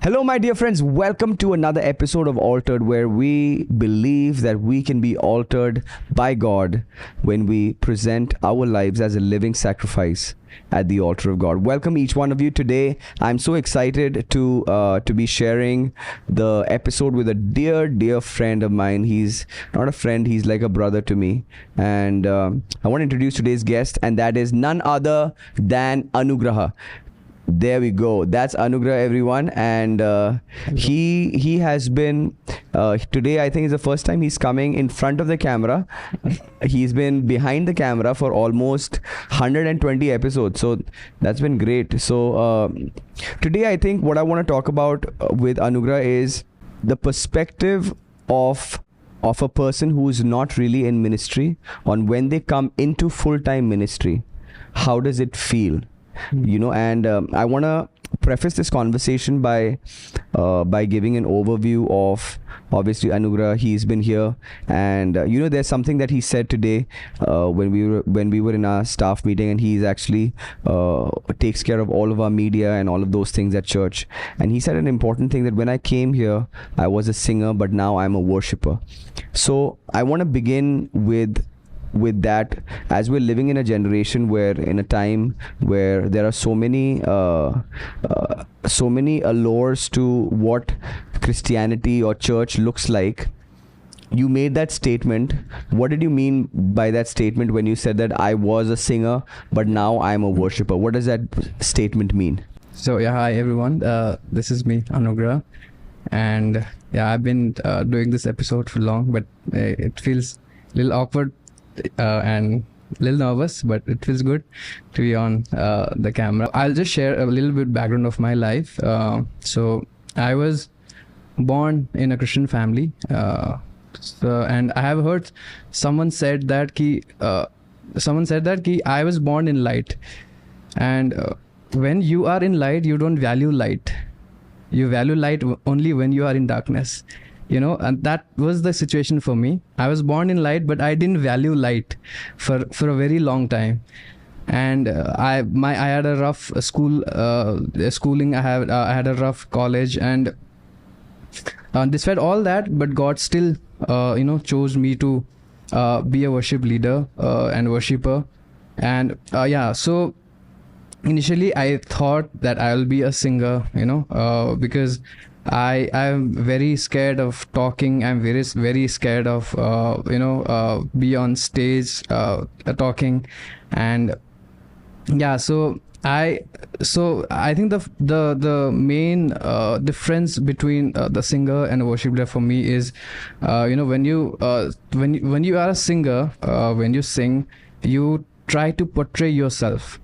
Hello, my dear friends. Welcome to another episode of Altered, where we believe that we can be altered by God when we present our lives as a living sacrifice at the altar of God. Welcome each one of you today. I'm so excited to be sharing the episode with a dear friend of mine. He's not a friend; he's like a brother to me. And I want to introduce today's guest, and that is none other than Anugraha. There we go. That's Anugraha, everyone, and he has been today. I think is the first time he's coming in front of the camera. He's been behind the camera for almost 120 episodes, so that's been great. So today, I think what I want to talk about with Anugraha is the perspective of a person who is not really in ministry on when they come into full-time ministry. How does it feel? And I want to preface this conversation by giving an overview of obviously Anugraha. He's been here, and there's something that he said today when we were in our staff meeting, and he's actually takes care of all of our media and all of those things at church. And he said an important thing, that when I came here, I was a singer, but now I'm a worshiper. So I want to begin with that, as we're living in a generation where, in a time where there are so many allures to what Christianity or church looks like. You made that statement. What did you mean by that statement when you said that I was a singer but now I'm a worshiper? What does that statement mean? So hi everyone, this is me, Anugraha, and I've been doing this episode for long, but it feels a little awkward and a little nervous, but it feels good to be on the camera. I'll just share a little bit background of my life. So I was born in a Christian family, and I have heard someone said that I was born in light, and when you are in light, you don't value light. You value light only when you are in darkness. And that was the situation for me. I was born in light, but I didn't value light for a very long time. And I had a rough schooling. I had a rough college, and despite all that, but God still chose me to be a worship leader and worshiper. And so initially I thought that I'll be a singer, because I'm very scared of talking. I'm very scared of be on stage talking, and so I think the main difference between the singer and a worship leader for me is when you are a singer, when you sing, you try to portray yourself.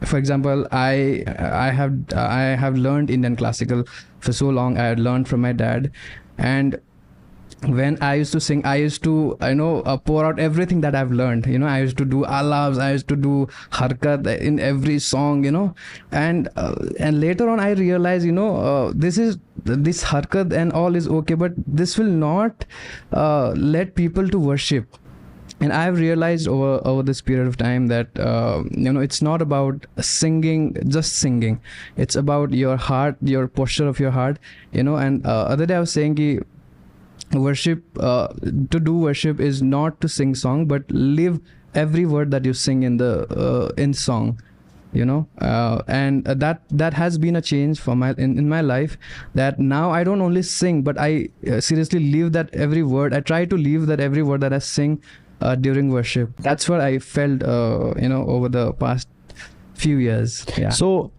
For example, I have learned Indian classical for so long. I had learned from my dad, and when I used to sing, I used to pour out everything that I've learned. I used to do alabs, I used to do harkat in every song. And later on I realized this harkat and all is okay, but this will not let people to worship. And I've realized over this period of time that it's not about just singing. It's about your heart, your posture of your heart. And other day I was saying worship, to do worship is not to sing song, but live every word that you sing in the in song. And that has been a change for in my life, that now I don't only sing, but I seriously live that every word. I try to live that every word that I sing during worship. That's what I felt over the past few years. So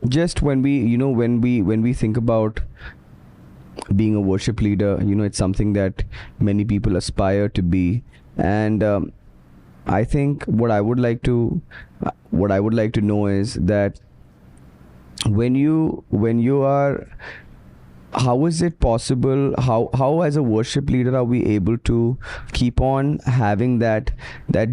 just when we think about being a worship leader, it's something that many people aspire to be. And I think what I would like to know is that when you are, how is it possible, how as a worship leader are we able to keep on having that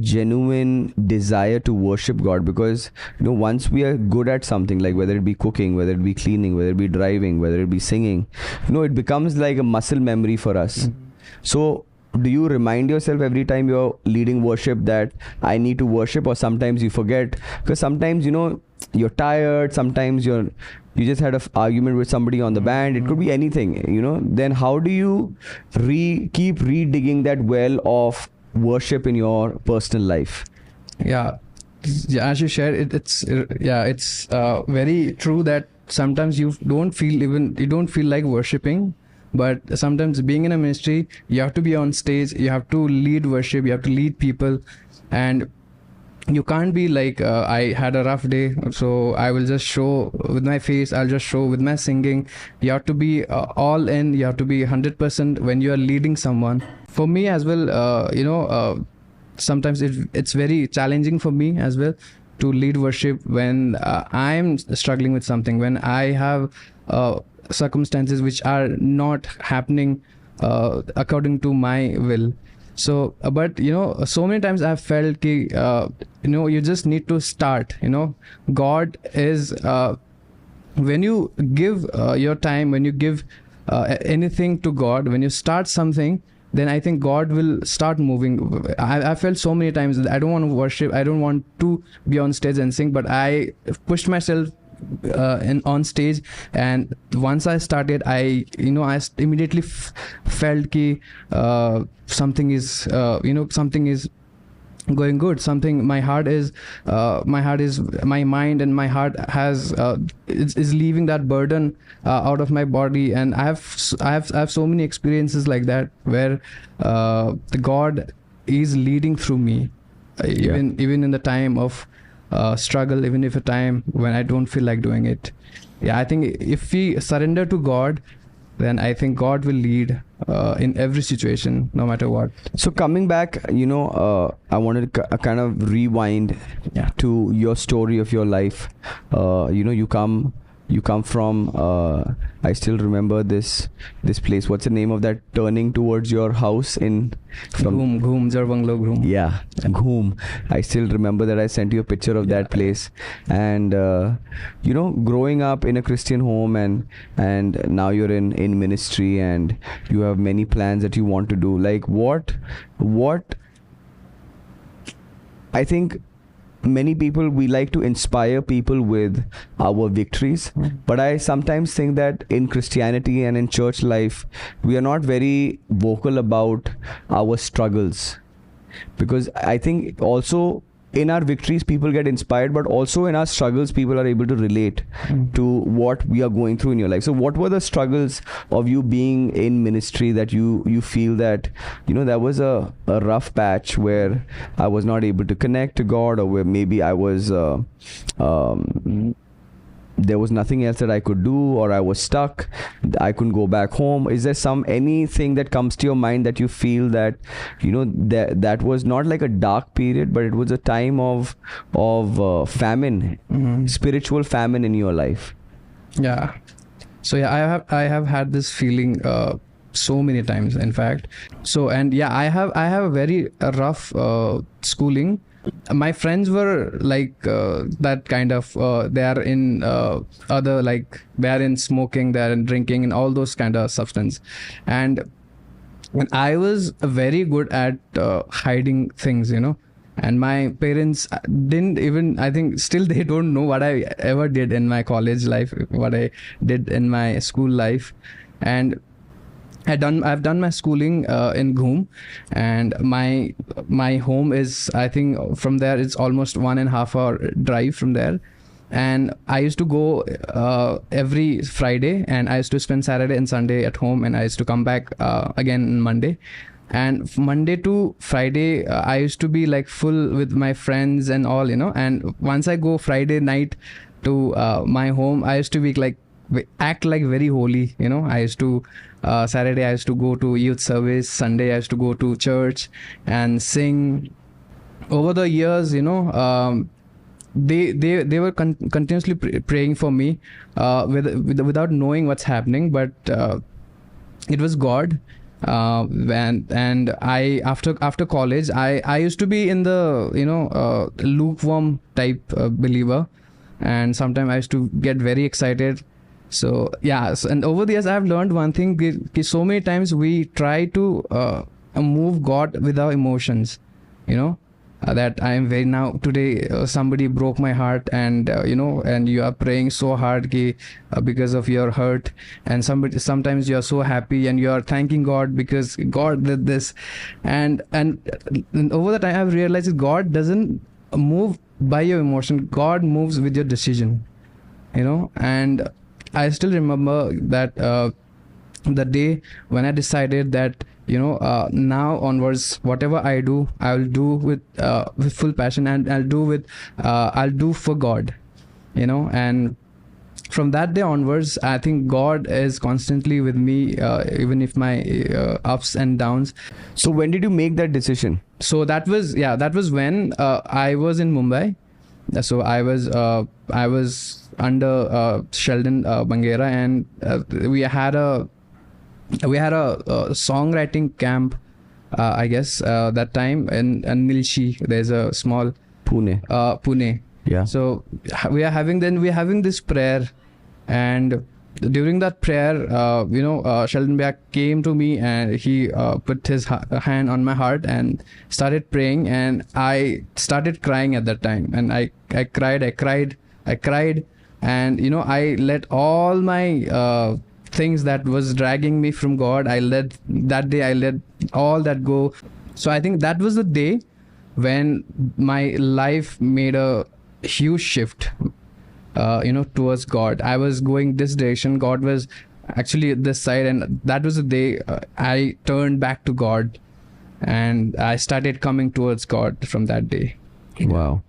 genuine desire to worship God? Because once we are good at something, like whether it be cooking, whether it be cleaning, whether it be driving, whether it be singing, it becomes like a muscle memory for us. Mm-hmm. So do you remind yourself every time you're leading worship that I need to worship, or sometimes you forget? Because sometimes you're tired, sometimes you're you just had a argument with somebody on the band. It could be anything, you know. Then how do you keep re-digging that well of worship in your personal life? Yeah, as you shared, it's very true that sometimes you don't feel like worshiping, but sometimes being in a ministry, you have to be on stage, you have to lead worship, you have to lead people, and you can't be like, I had a rough day, so I will just show with my face, I'll just show with my singing. You have to be all in, you have to be 100% when you are leading someone. For me as well, sometimes it's very challenging for me as well to lead worship when I'm struggling with something, when I have circumstances which are not happening according to my will. So but so many times I've felt you just need to start. God is when you give your time, when you give anything to God, when you start something, then I think God will start moving. I felt so many times that I don't want to worship, I don't want to be on stage and sing, but I pushed myself on stage, and once I started, I immediately felt ki something is going good. Something, my mind and my heart has is leaving that burden out of my body. And I have so many experiences like that where the God is leading through me, even in the time of struggle, even if a time when I don't feel like doing it. I think if we surrender to God, then I think God will lead in every situation, no matter what. So coming back, I wanted to kind of rewind to your story of your life. You come from I still remember this place. What's the name of that turning towards your house in Ghoom, Jarbanglo Ghoom. Yeah, Ghoom. I still remember that I sent you a picture of that place. And growing up in a Christian home, and now you're in ministry, and you have many plans that you want to do. Like what I think many people, we like to inspire people with our victories, but I sometimes think that in Christianity and in church life, we are not very vocal about our struggles, because I think also in our victories people get inspired, but also in our struggles people are able to relate to what we are going through in your life. So what were the struggles of you being in ministry that you feel that that was a rough patch where I was not able to connect to God, or where maybe I was there was nothing else that I could do, or I was stuck, I couldn't go back home? Is there anything that comes to your mind that you feel that that was not like a dark period, but it was a time of famine, spiritual famine in your life? So I have had this feeling so many times, in fact. So, and I have a very rough schooling. My friends were like that kind of they are in other, like they are in smoking, they are in drinking, and all those kind of substance. And I was very good at hiding things, and my parents didn't even, I think still they don't know what I ever did in my college life, what I did in my school life. And I've done my schooling in Ghoom, and my home is, I think from there it's almost 1.5 hour drive from there. And I used to go every Friday, and I used to spend Saturday and Sunday at home, and I used to come back again on Monday. And Monday to Friday I used to be like full with my friends and all, and once I go Friday night to my home, I used to be like act like very holy. I used to Saturday I used to go to youth service, Sunday I used to go to church and sing. Over the years, they were continuously praying for me without knowing what's happening, but it was God. And I after college I used to be in the lukewarm type believer, and sometimes I used to get very excited. So and over the years I've learned one thing, so many times we try to move God with our emotions, that I am very now today. Somebody broke my heart, and and you are praying so hard because of your hurt, and sometimes you are so happy and you are thanking God because God did this, and over the time I've realized that God doesn't move by your emotion. God moves with your decision, and I still remember that the day when I decided that now onwards whatever I do, I will do with full passion, and I'll do for God, and from that day onwards I think God is constantly with me, even if my ups and downs. So when did you make that decision? So that was when I was in Mumbai. So I was under Sheldon Bangera, and we had a songwriting camp, I guess that time in Nilshi. There's a small Pune. Yeah. So we're having this prayer, and during that prayer, Sheldon Bangera came to me and he put his hand on my heart and started praying, and I started crying at that time, and I cried, and I let all my things that was dragging me from God, I let all that go. So I think that was the day when my life made a huge shift, towards God. I was going this direction, God was actually this side, and that was the day I turned back to God, and I started coming towards God from that day. Wow.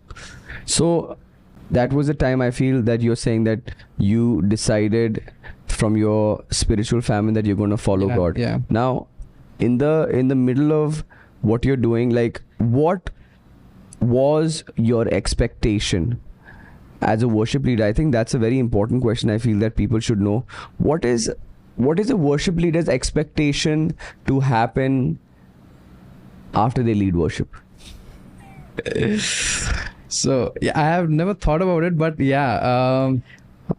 So that was the time, I feel, that you're saying that you decided from your spiritual family that you're going to follow God. Yeah. Now, in the middle of what you're doing, like, what was your expectation as a worship leader? I think that's a very important question. I feel that people should know. What is a worship leader's expectation to happen after they lead worship? So yeah, I have never thought about it, but yeah,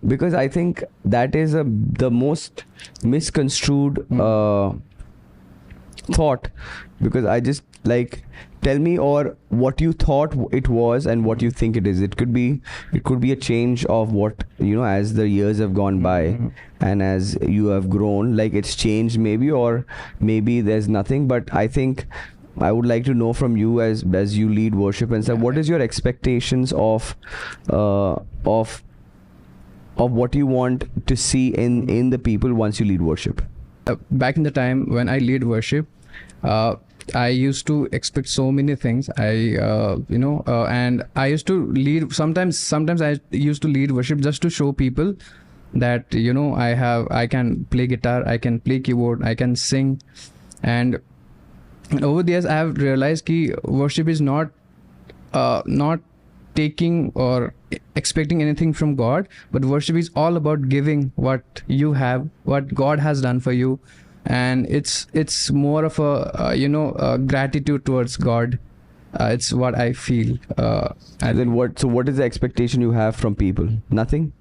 because I think that is the most misconstrued thought. Because I just like, tell me or what you thought it was and what you think it is. It could be a change of what, as the years have gone by and as you have grown, like it's changed maybe, or maybe there's nothing. But I think I would like to know from you, as you lead worship and stuff, what is your expectations of what you want to see in the people once you lead worship? Back in the time when I lead worship, I used to expect so many things. And I used to lead. Sometimes I used to lead worship just to show people that I can play guitar, I can play keyboard, I can sing. And over the years, I have realized that worship is not taking or expecting anything from God, but worship is all about giving what you have, what God has done for you, and it's more of a gratitude towards God. It's what I feel. And then what? So what is the expectation you have from people? Nothing.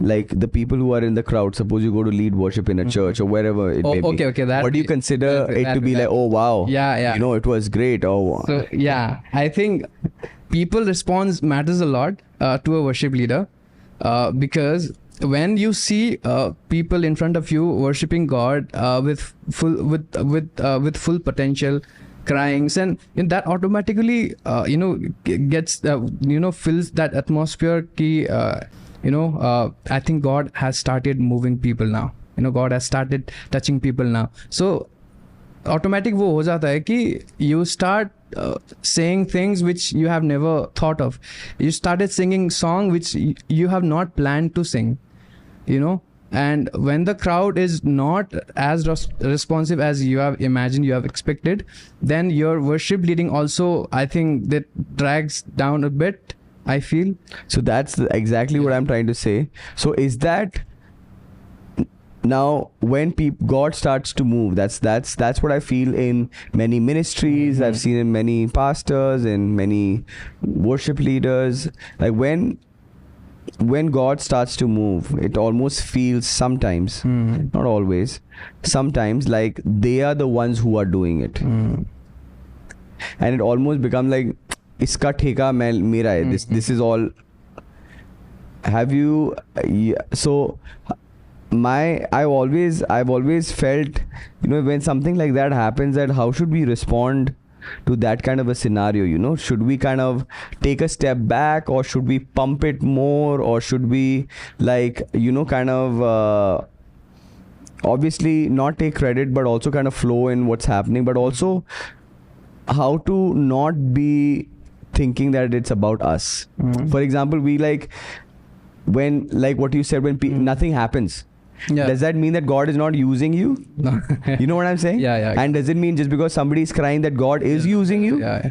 Like the people who are in the crowd, suppose you go to lead worship in a church or wherever it may be. Okay. What do you consider it to be like? Oh wow, yeah. It was great. Oh, so yeah, I think people response matters a lot to a worship leader, because when you see people in front of you worshiping God with full potential, crying, and that automatically gets fills that atmosphere. I think God has started moving people now. God has started touching people now. So automatic वो हो जाता है कि you start saying things which you have never thought of. You started singing song which you have not planned to sing. And when the crowd is not as responsive as you have imagined, you have expected, then your worship leading also, I think, that drags down a bit, I feel. So that's exactly what I'm trying to say. So is that now when God starts to move, that's what I feel in many ministries. I've seen in many pastors and many worship leaders. Like when God starts to move, it almost feels sometimes, not always, sometimes like they are the ones who are doing it. And it almost becomes like, iska theka mera hai, this is all. Have you so I've always felt, when something like that happens, that how should we respond to that kind of a scenario? Should we kind of take a step back, or should we pump it more, or should we kind of obviously not take credit, but also kind of flow in what's happening, but also how to not be thinking that it's about us. For example, we when what you said, when nothing happens, does that mean that God is not using you? No. You know what I'm saying? Yeah. And does it mean just because somebody is crying that God is using you? Yeah.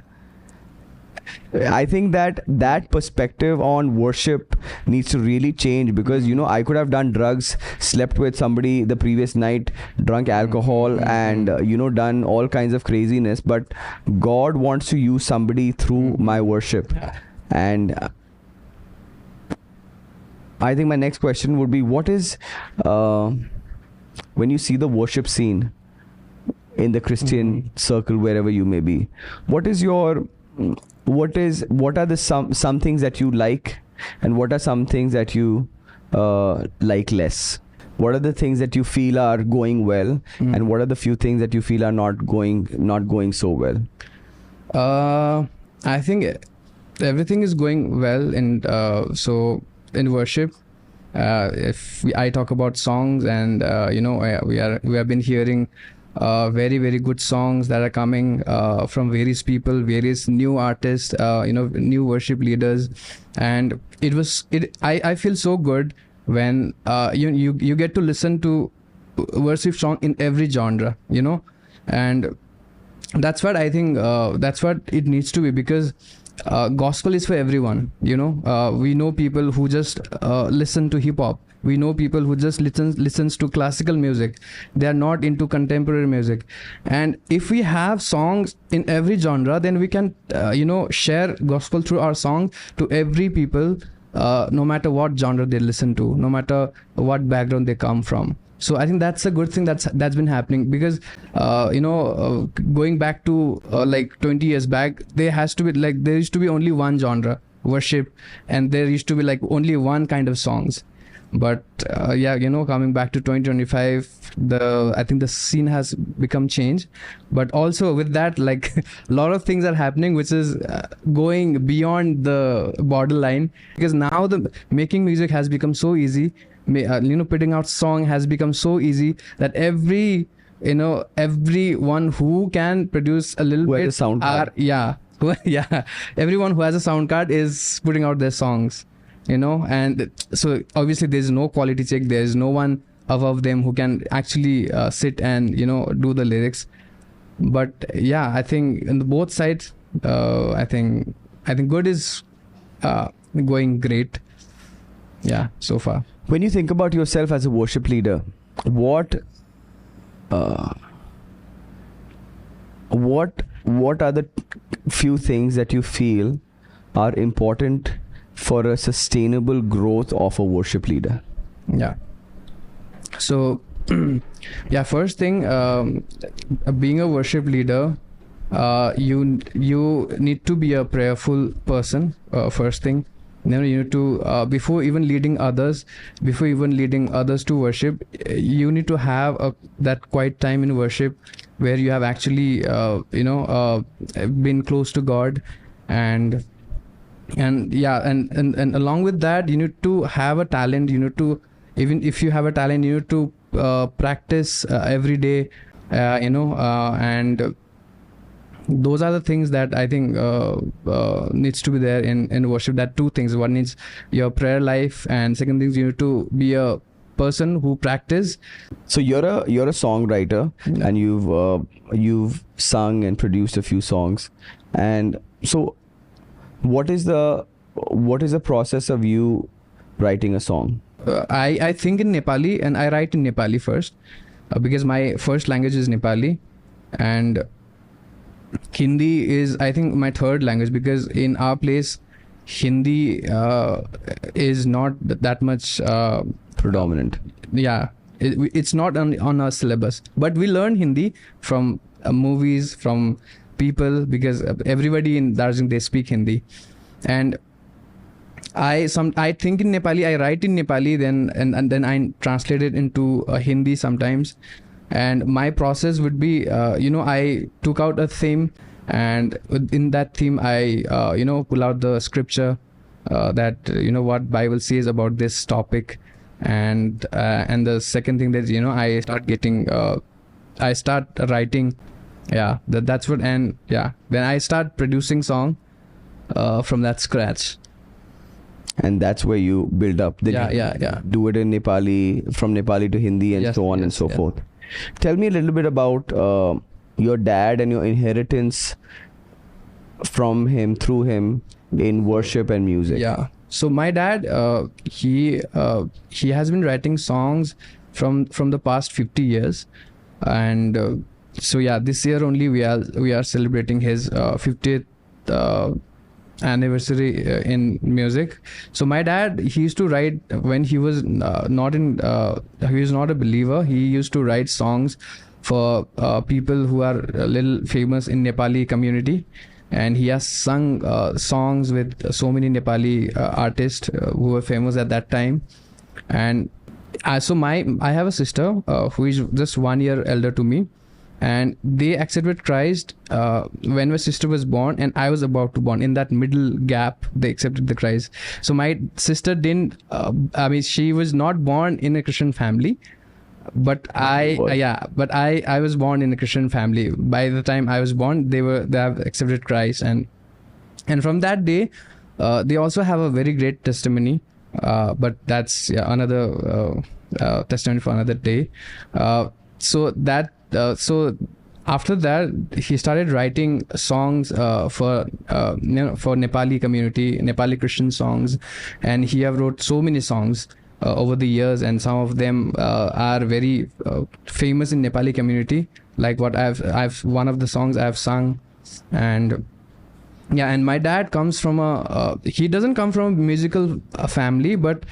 I think that perspective on worship needs to really change, because I could have done drugs, slept with somebody the previous night, drunk alcohol, and done all kinds of craziness, but God wants to use somebody through my worship. And I think my next question would be, what is when you see the worship scene in the Christian circle, wherever you may be, what are the some things that you like, and what are some things that you like less? What are the things that you feel are going well, and what are the few things that you feel are not going so well? I think everything is going well, and so in worship, if I talk about songs, and we have been hearing very, very good songs that are coming from various people, various new artists, new worship leaders, and I feel so good when you get to listen to worship song in every genre, and that's what I think that's what it needs to be, because gospel is for everyone. We know people who just listen to hip hop. We know people who just listens to classical music. They are not into contemporary music. And if we have songs in every genre, then we can share gospel through our songs to every people, no matter what genre they listen to, no matter what background they come from. So I think that's a good thing that's been happening, because going back to 20 years back, there used to be only one genre, worship, and there used to be only one kind of songs. But coming back to 2025, I think the scene has become changed. But also with that, a lot of things are happening which is going beyond the borderline, because now the making music has become so easy. Putting out song has become so easy that everyone who can produce a little bit, a sound card. Everyone who has a sound card is putting out their songs, and so obviously there's no quality check, there's no one above them who can actually sit and do the lyrics. But I think on the both sides, I think good is going great, so far. When you think about yourself as a worship leader, what are the few things that you feel are important for a sustainable growth of a worship leader? So first thing, being a worship leader, you need to be a prayerful person. First thing, you need to before even leading others to worship, you need to have that quiet time in worship where you have actually been close to God, and along with that, you need to have a talent. You need to, even if you have a talent, you need to practice every day, and those are the things that I think needs to be there in worship. That two things: one is your prayer life, and second thing is you need to be a person who practice. So you're a songwriter, and you've sung and produced a few songs, and so what is the process of you writing a song? I think in Nepali, and I write in Nepali first, because my first language is Nepali, and Hindi is, I think, my third language, because in our place Hindi is not that much predominant. It's not on our syllabus, but we learn Hindi from movies, from people, because everybody in Darjeeling, they speak Hindi. And I think in Nepali, I write in Nepali, then and then I translate it into Hindi sometimes. And my process would be, I took out a theme, and in that theme I pull out the scripture, that what Bible says about this topic. And the second thing that I start writing. That's what. And then I start producing song from that scratch. And that's where you build up. Then you do it in Nepali, from Nepali to Hindi, and so on and so forth. Tell me a little bit about your dad and your inheritance from him, through him, in worship and music. So my dad, he has been writing songs from the past 50 years. And this year only we are celebrating his 50th anniversary in music. So my dad, he used to write when he was not a believer. He used to write songs for people who are a little famous in Nepali community, and he has sung songs with so many Nepali artists who were famous at that time. And I have a sister who is just 1 year elder to me, and they accepted Christ when my sister was born and I was about to born. In that middle gap, they accepted the Christ. So my sister didn't. She was not born in a Christian family, but I was born in a Christian family. By the time I was born, they have accepted Christ, and from that day, they also have a very great testimony. But that's another testimony for another day. So after that, he started writing songs for Nepali community, Nepali Christian songs, and he have wrote so many songs over the years, and some of them are very famous in Nepali community. Like what I've one of the songs I've sung. And my dad comes from he doesn't come from a musical family, but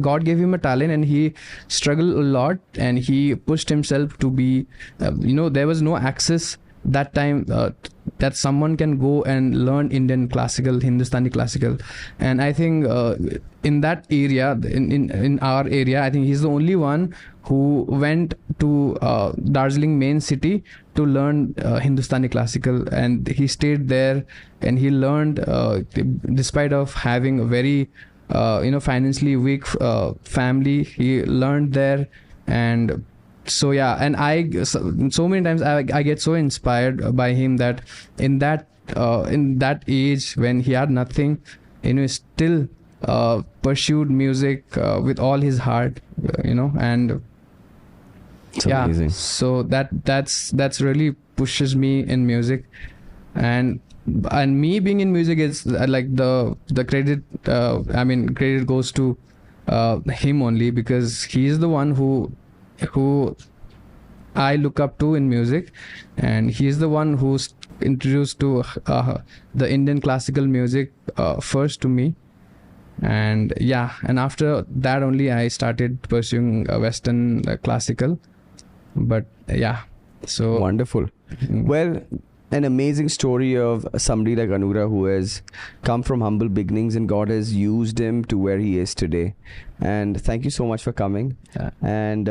God gave him a talent, and he struggled a lot, and he pushed himself to be, there was no access that time that someone can go and learn Indian classical, Hindustani classical. And I think in that area, in our area, I think he's the only one who went to Darjeeling main city to learn Hindustani classical, and he stayed there and he learned despite of having a very financially weak family. He learned there. And so so many times I get so inspired by him, that in that age when he had nothing, he still pursued music with all his heart, and it's amazing. So that's really pushes me in music. And me being in music is like the credit credit goes to him only, because he is the one who I look up to in music, and he is the one who's introduced to the Indian classical music first to me. And after that only I started pursuing Western classical. But so wonderful. Well, an amazing story of somebody like Anugraha, who has come from humble beginnings and God has used him to where he is today. And thank you so much for coming. And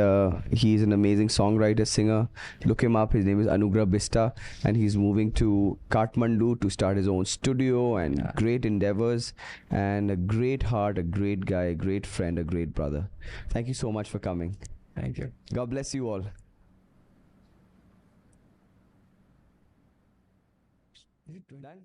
he's an amazing songwriter, singer. Look him up. His name is Anugraha Bista, and he's moving to Kathmandu to start his own studio, and great endeavors, and a great heart, a great guy, a great friend, a great brother. Thank you so much for coming. Thank you. God bless you all. Is it done?